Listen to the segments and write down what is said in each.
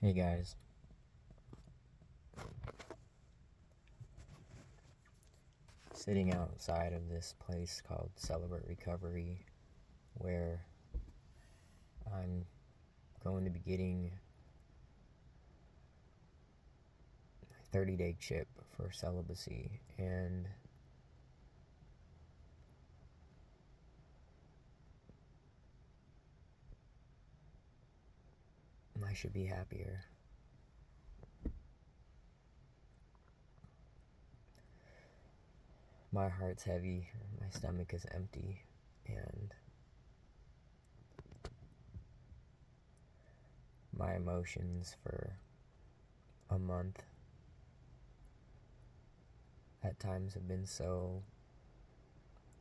Hey guys, sitting outside of this place called Celebrate Recovery, where I'm going to be getting a 30-day chip for celibacy, and I should be happier. My heart's heavy, my stomach is empty, and my emotions for a month at times have been so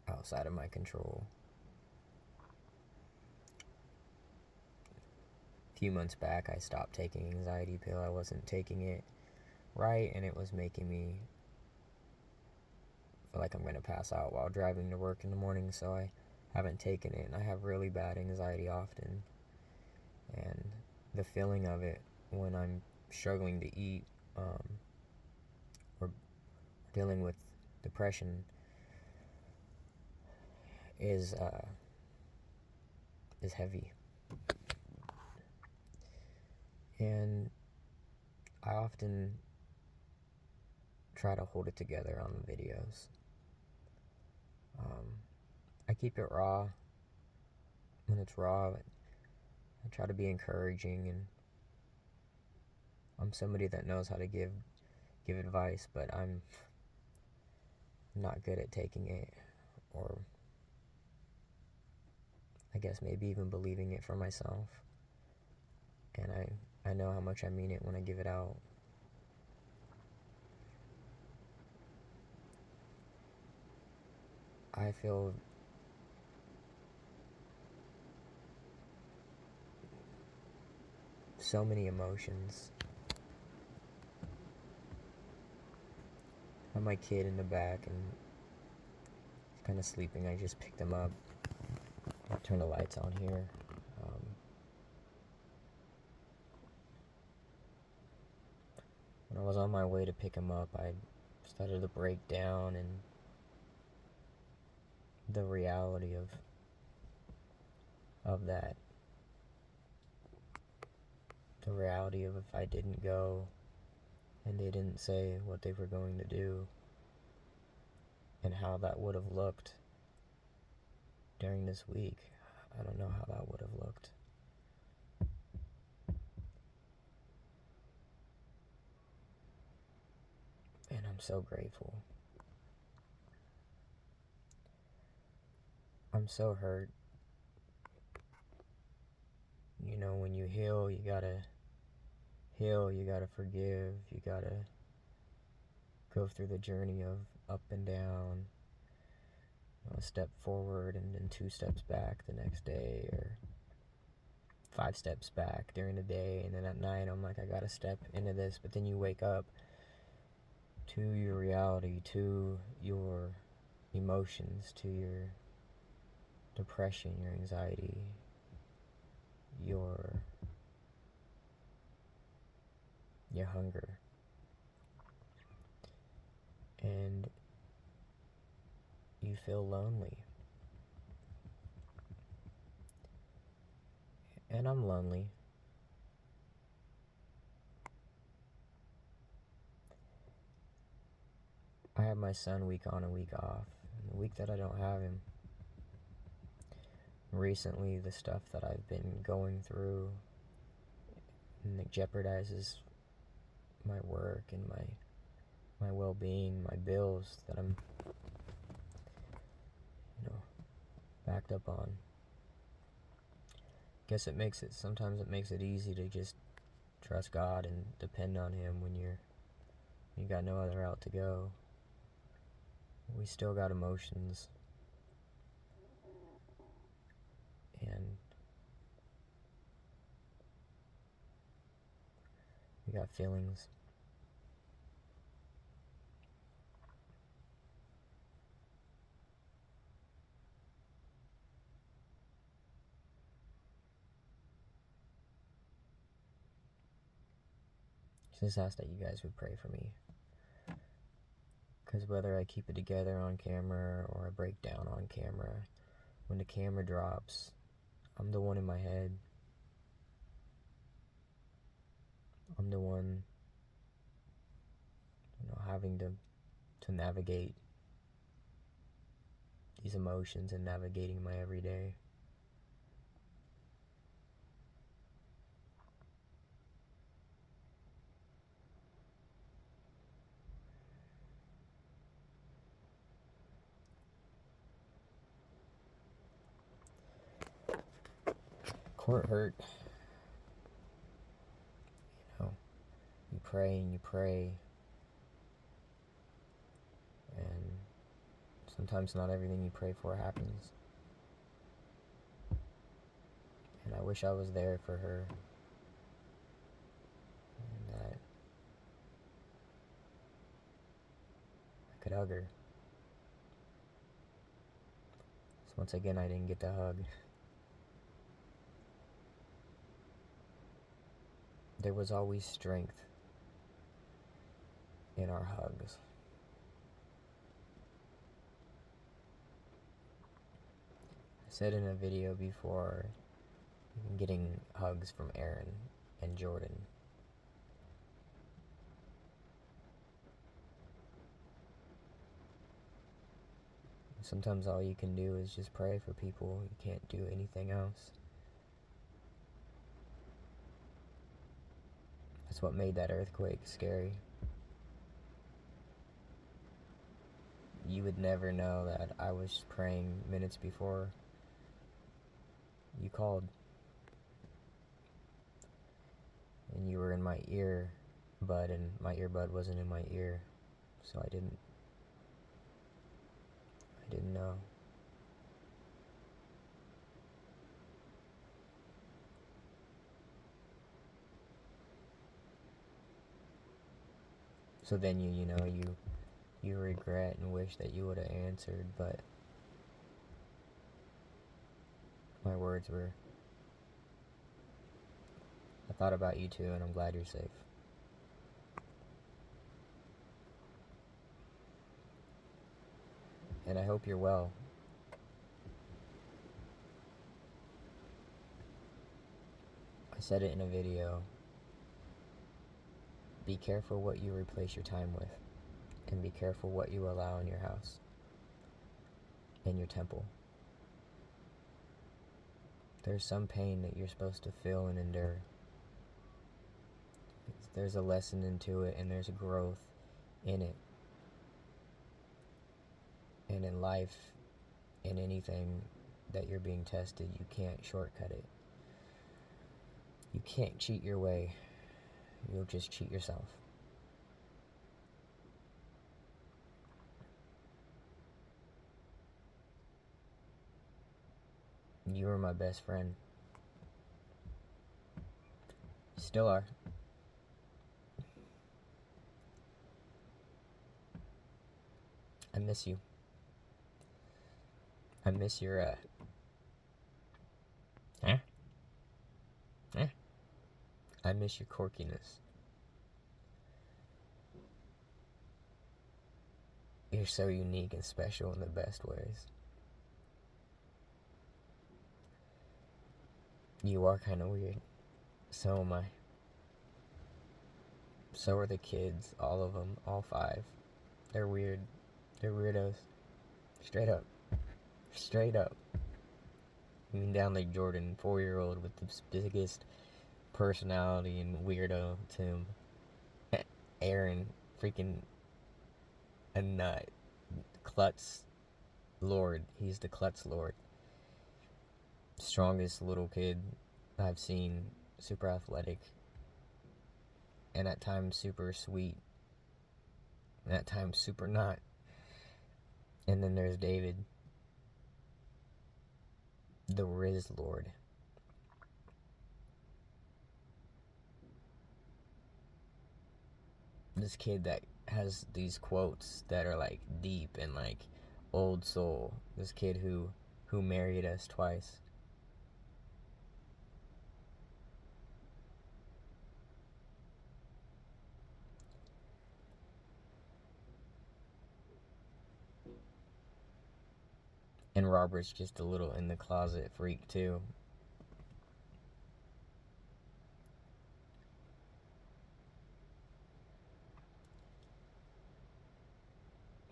outside of my control. A few months back, I stopped taking an anxiety pill. I wasn't taking it right, and it was making me feel like I'm going to pass out while driving to work in the morning, so I haven't taken it, and I have really bad anxiety often. And the feeling of it when I'm struggling to eat or dealing with depression is heavy. And I often try to hold it together on the videos. I keep it raw when it's raw. I try to be encouraging, and I'm somebody that knows how to give advice, but I'm not good at taking it, or I guess maybe even believing it for myself. And I know how much I mean it when I give it out. I feel so many emotions. I have my kid in the back, and he's kind of sleeping. I just picked him up. I'll turn the lights on here. When I was on my way to pick him up, I started to break down, and the reality of that. The reality of if I didn't go and they didn't say what they were going to do, and how that would have looked during this week. I don't know how that would have looked. And I'm so grateful. I'm so hurt. You know, when you heal, you gotta forgive, you gotta go through the journey of up and down, a step forward and then 2 steps back the next day, or 5 steps back during the day, and then at night I'm like, I gotta step into this. But then you wake up to your reality, to your emotions, to your depression, your anxiety, your hunger, and you feel lonely. And I'm lonely. I have my son week on and week off. And the week that I don't have him, recently the stuff that I've been going through, and it jeopardizes my work and my well-being, my bills that I'm backed up on. Guess sometimes it makes it easy to just trust God and depend on Him when you got no other route to go. We still got emotions, and we got feelings. Just ask that you guys would pray for me. Because whether I keep it together on camera or I break down on camera, when the camera drops, I'm the one in my head. I'm the one, having to navigate these emotions and navigating my everyday. Court hurt. You pray and you pray, and sometimes not everything you pray for happens. And I wish I was there for her, and that I could hug her. So once again, I didn't get to hug. There was always strength in our hugs. I said in a video before, getting hugs from Erin and Jordan. Sometimes all you can do is just pray for people. You can't do anything else. That's what made that earthquake scary. You would never know that I was praying minutes before you called. And you were in my earbud, and my earbud wasn't in my ear. So I didn't know. So then you regret and wish that you would have answered, but my words were, I thought about you too, and I'm glad you're safe. And I hope you're well. I said it in a video. Be careful what you replace your time with, and be careful what you allow in your house, in your temple. There's some pain that you're supposed to feel and endure. There's a lesson into it, and there's a growth in it. And in life, in anything that you're being tested, you can't shortcut it. You can't cheat your way. You'll just cheat yourself. You were my best friend. Still are. I miss you. I miss your, I miss your quirkiness. You're so unique and special in the best ways. You are kind of weird. So am I. So are the kids, all of them, all 5. They're weird. They're weirdos. Straight up. Straight up. I mean, down like Jordan, 4-year-old with the biggest personality and weirdo to him. Erin, freaking a nut. Klutz Lord. He's the Klutz Lord. Strongest little kid I've seen. Super athletic. And at times super sweet. And at times super not. And then there's David, the Riz Lord. This kid that has these quotes that are like deep and like old soul. This kid who married us twice. And Robert's just a little in the closet freak too.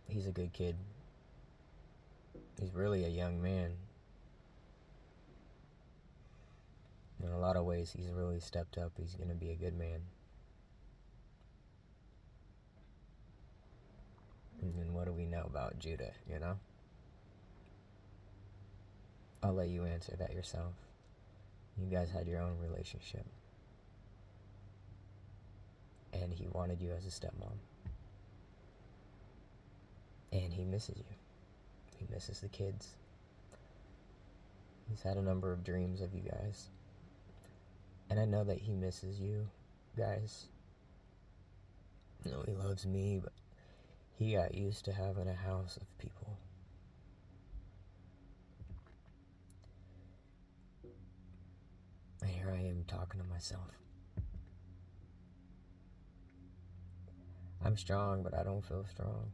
He's a good kid. He's really a young man. In a lot of ways, he's really stepped up. He's going to be a good man. And then what do we know about Judah, you know? I'll let you answer that yourself. You guys had your own relationship. And he wanted you as a stepmom. And he misses you. He misses the kids. He's had a number of dreams of you guys. And I know that he misses you guys. You know, he loves me, but he got used to having a house of people. And here I am talking to myself. I'm strong, but I don't feel strong.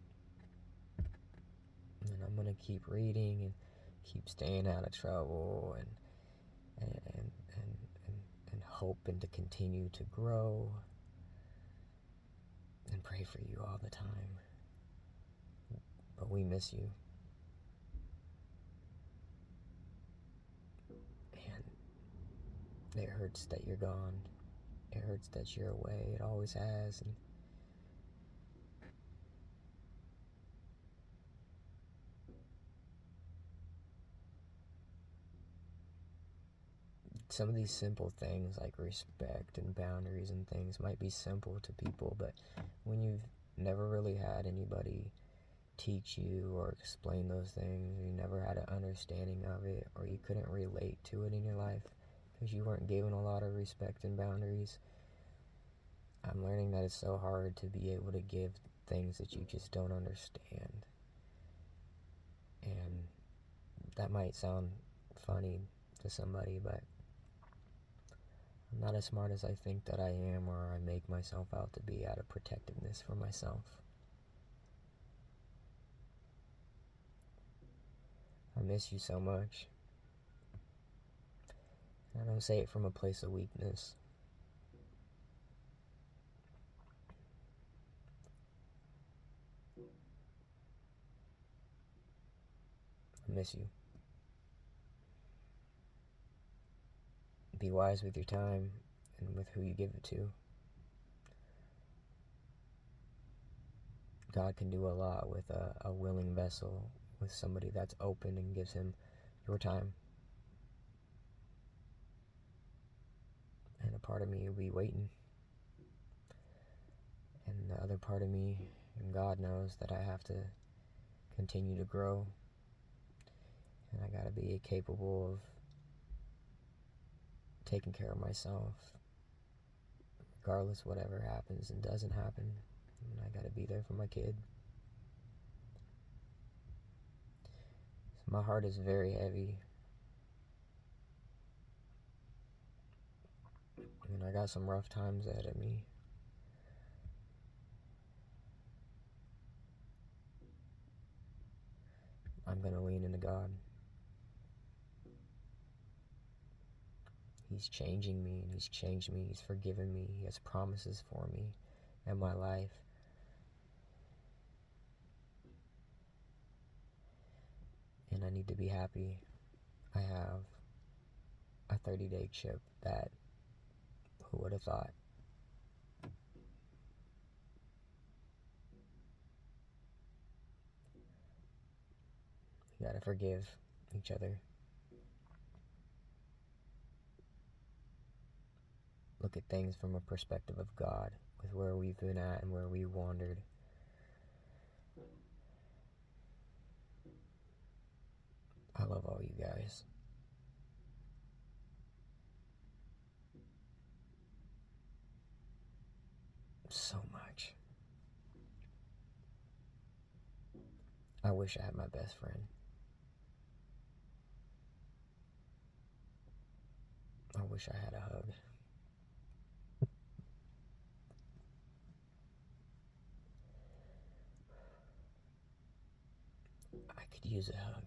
And I'm going to keep reading and keep staying out of trouble and hoping to continue to grow and pray for you all the time. But we miss you. And it hurts that you're gone. It hurts that you're away. It always has. And some of these simple things like respect and boundaries and things might be simple to people, but when you've never really had anybody teach you or explain those things, or you never had an understanding of it, or you couldn't relate to it in your life because you weren't given a lot of respect and boundaries, I'm learning that it's so hard to be able to give things that you just don't understand. And that might sound funny to somebody, but I'm not as smart as I think that I am, or I make myself out to be, out of protectiveness for myself. I miss you so much. I don't say it from a place of weakness. I miss you. Be wise with your time and with who you give it to. God can do a lot with a willing vessel, with somebody that's open and gives him your time. And a part of me will be waiting. And the other part of me, and God knows that I have to continue to grow. And I gotta be capable of taking care of myself, regardless whatever happens and doesn't happen. And I gotta be there for my kid. So my heart is very heavy. And I got some rough times ahead of me. I'm gonna lean into God. He's changing me, and he's changed me. He's forgiven me. He has promises for me and my life. And I need to be happy. I have a 30-day chip that, who would have thought? We gotta forgive each other. Look at things from a perspective of God, with where we've been at and where we wandered. I love all you guys. So much. I wish I had my best friend. I wish I had a hug. I could use a hug.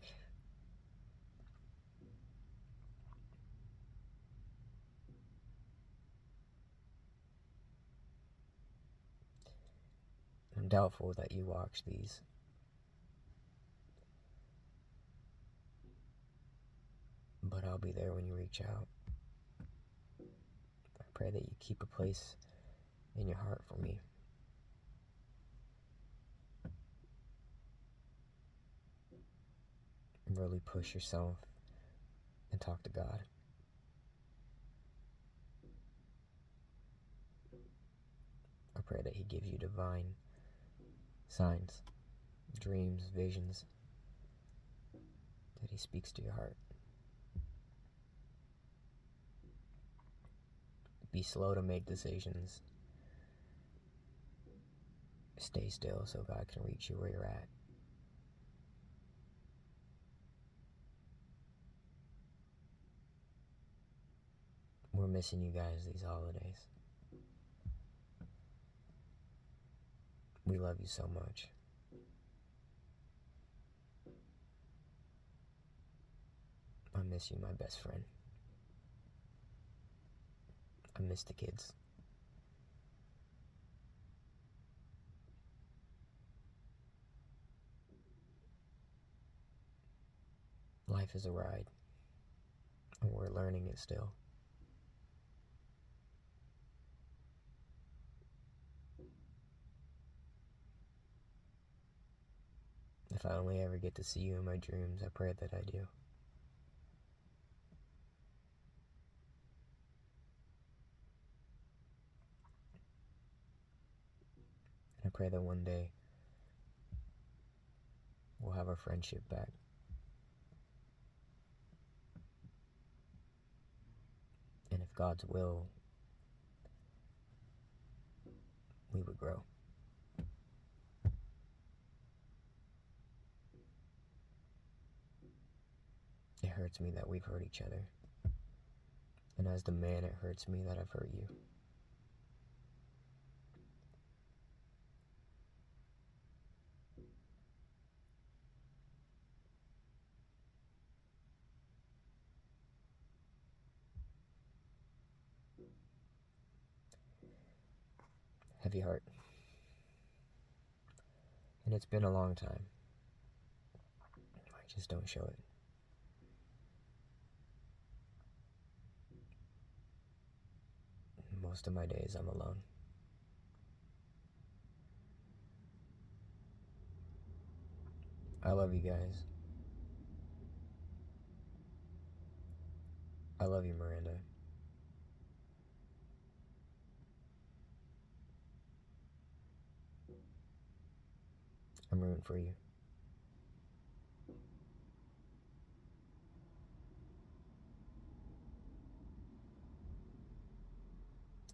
doubtful that you watch these. But I'll be there when you reach out. I pray that you keep a place in your heart for me. Really push yourself and talk to God. I pray that He gives you divine signs, dreams, visions, that He speaks to your heart. Be slow to make decisions. Stay still so God can reach you where you're at. We're missing you guys these holidays. We love you so much. I miss you, my best friend. I miss the kids. Life is a ride, and we're learning it still. If I only ever get to see you in my dreams, I pray that I do. And I pray that one day we'll have our friendship back. And if God's will, we would grow. It hurts me that we've hurt each other. And as the man, it hurts me that I've hurt you. Heavy heart. And it's been a long time. I just don't show it. Most of my days I'm alone. I love you guys. I love you, Miranda. I'm rooting for you.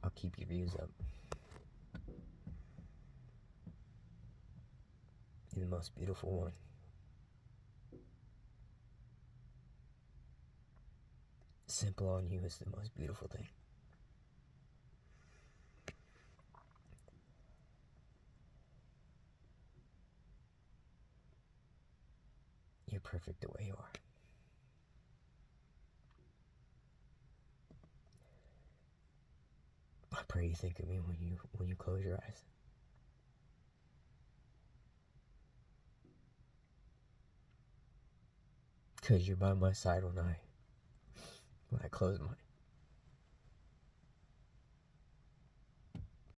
I'll keep your views up. You're the most beautiful one. Simple on you is the most beautiful thing. You're perfect the way you are. I pray you think of me when you close your eyes. Because you're by my side when I close mine.